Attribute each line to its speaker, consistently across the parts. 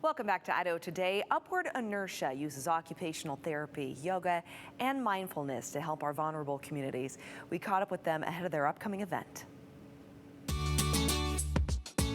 Speaker 1: Welcome back to Idaho Today. Upward Inertia uses occupational therapy, yoga, and mindfulness to help our vulnerable communities. We caught up with them ahead of their upcoming event.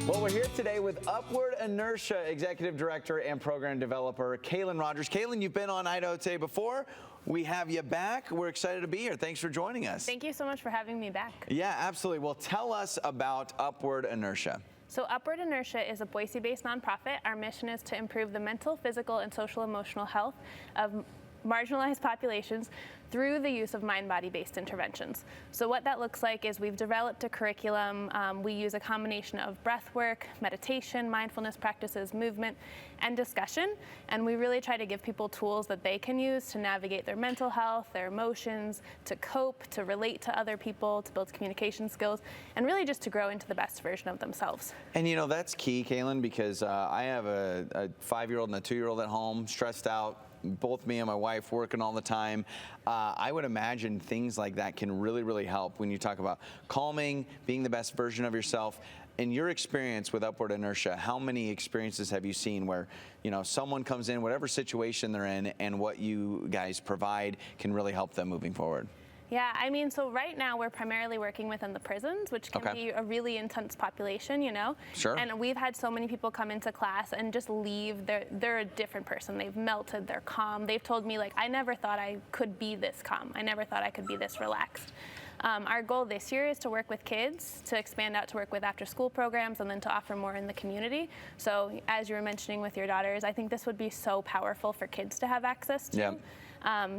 Speaker 2: Well, we're here today with Upward Inertia Executive Director and Program Developer, Kaylin Rogers. Kaylin, you've been on Idaho Today before. We have you back. We're excited to be here. Thanks for joining us.
Speaker 3: Thank you so much for having me back.
Speaker 2: Yeah, absolutely. Well, tell us about Upward Inertia.
Speaker 3: So Upward Inertia is a Boise-based nonprofit. Our mission is to improve the mental, physical, and social-emotional health of marginalized populations through the use of mind-body-based interventions. So what that looks like is we've developed a curriculum. We use a combination of breath work, meditation, mindfulness practices, movement, and discussion. And we really try to give people tools that they can use to navigate their mental health, their emotions, to cope, to relate to other people, to build communication skills, and really just to grow into the best version of themselves.
Speaker 2: And you know, that's key, Kaylin, because I have a 5-year-old and a 2-year-old at home, stressed out. Both me and my wife working all the time. I would imagine things like that can really, really help when you talk about calming, being the best version of yourself. In your experience with Upward Inertia, how many experiences have you seen where, you know, someone comes in, whatever situation they're in, and what you guys provide can really help them moving forward?
Speaker 3: Yeah, I mean, so right now we're primarily working within the prisons, which can be a really intense population, you know?
Speaker 2: Sure.
Speaker 3: And we've had so many people come into class and just leave. They're a different person. They've melted, they're calm. They've told me, like, I never thought I could be this calm. I never thought I could be this relaxed. Our goal this year is to work with kids, to expand out to work with after-school programs, and then to offer more in the community. So as you were mentioning with your daughters, I think this would be so powerful for kids to have access to. Yeah.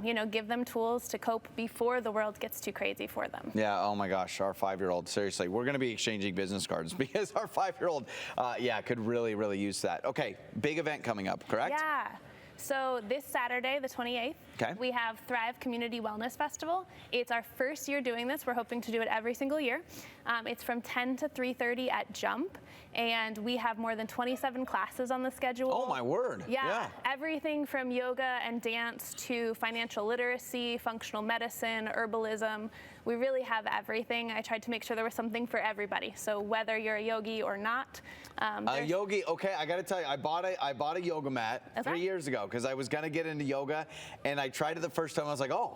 Speaker 3: You know, give them tools to cope before the world gets too crazy for them.
Speaker 2: Yeah, oh my gosh, our 5-year-old, seriously, we're gonna be exchanging business cards because our 5-year-old, yeah, could really, really use that. Okay, big event coming up, correct?
Speaker 3: Yeah. So this Saturday, the 28th, we have Thrive Community Wellness Festival. It's our first year doing this. We're hoping to do it every single year. It's from 10 to 3:30 at Jump, and we have more than 27 classes on the schedule.
Speaker 2: Oh my word.
Speaker 3: Yeah, everything from yoga and dance to financial literacy, functional medicine, herbalism. We really have everything. I tried to make sure there was something for everybody. So whether you're a yogi or not.
Speaker 2: A yogi, okay, I gotta tell you, I bought a yoga mat 3 years ago because I was gonna get into yoga, and I tried it the first time. I was like, oh,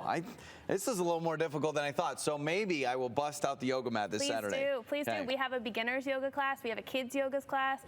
Speaker 2: this is a little more difficult than I thought. So maybe I will bust out the yoga mat this Saturday.
Speaker 3: Please do. We have a beginner's yoga class. We have a kids yoga class.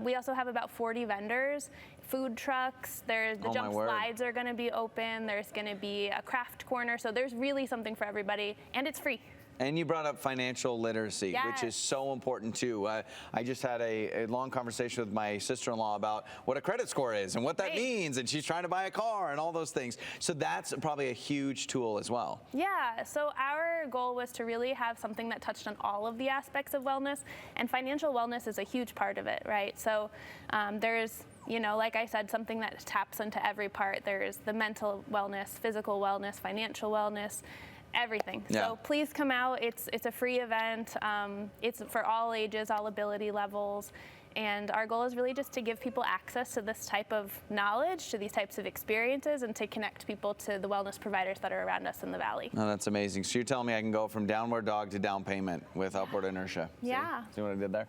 Speaker 3: We also have about 40 vendors, food trucks. The jump slides are going to be open. There's going to be a craft corner. So there's really something for everybody, and it's free.
Speaker 2: And you brought up financial literacy, which is so important too. I just had a long conversation with my sister-in-law about what a credit score is and what that means, and she's trying to buy a car and all those things. So that's probably a huge tool as well. Yeah,
Speaker 3: so our goal was to really have something that touched on all of the aspects of wellness, and financial wellness is a huge part of it, right? So there's, you know, like I said, something that taps into every part. There's the mental wellness, physical wellness, financial wellness, everything. So please come out. It's a free event. It's for all ages, all ability levels. And our goal is really just to give people access to this type of knowledge, to these types of experiences, and to connect people to the wellness providers that are around us in the Valley.
Speaker 2: Oh, that's amazing. So you're telling me I can go from downward dog to down payment with Upward Inertia.
Speaker 3: Yeah.
Speaker 2: See what I did there?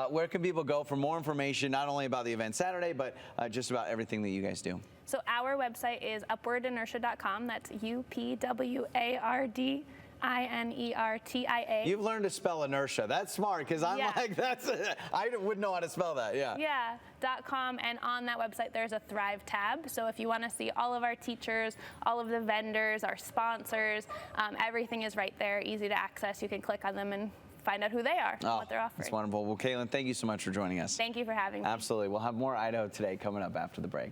Speaker 2: Where can people go for more information, not only about the event Saturday, but just about everything that you guys do?
Speaker 3: So our website is upwardinertia.com. That's UPWARD. INERTIA.
Speaker 2: You've learned to spell inertia. That's smart, because I'm like, I wouldn't know how to spell that.
Speaker 3: Yeah, .com, and on that website there's a Thrive tab. So if you want to see all of our teachers, all of the vendors, our sponsors, everything is right there, easy to access. You can click on them and find out who they are and what they're offering.
Speaker 2: That's wonderful. Well, Kaylin, thank you so much for joining us.
Speaker 3: Thank you for having me.
Speaker 2: Absolutely. We'll have more Idaho Today coming up after the break.